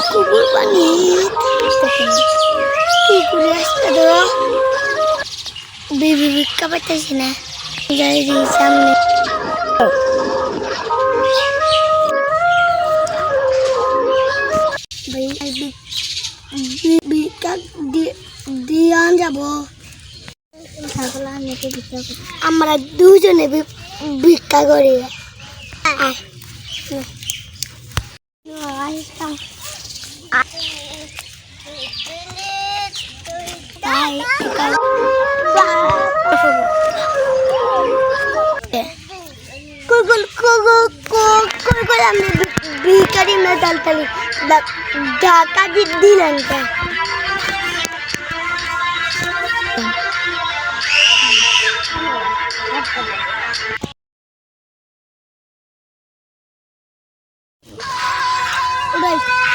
কুকুর পানি কুকুরে আসতে তো বেবি ভিক্ষা পাইতেছি না যাই সামনে ভিক্ষা দিয়ে যাব আমরা দুজনে ভিক্ষা করি আমি ভিখারি না তালতালি ঢাকা দিলেন Bye.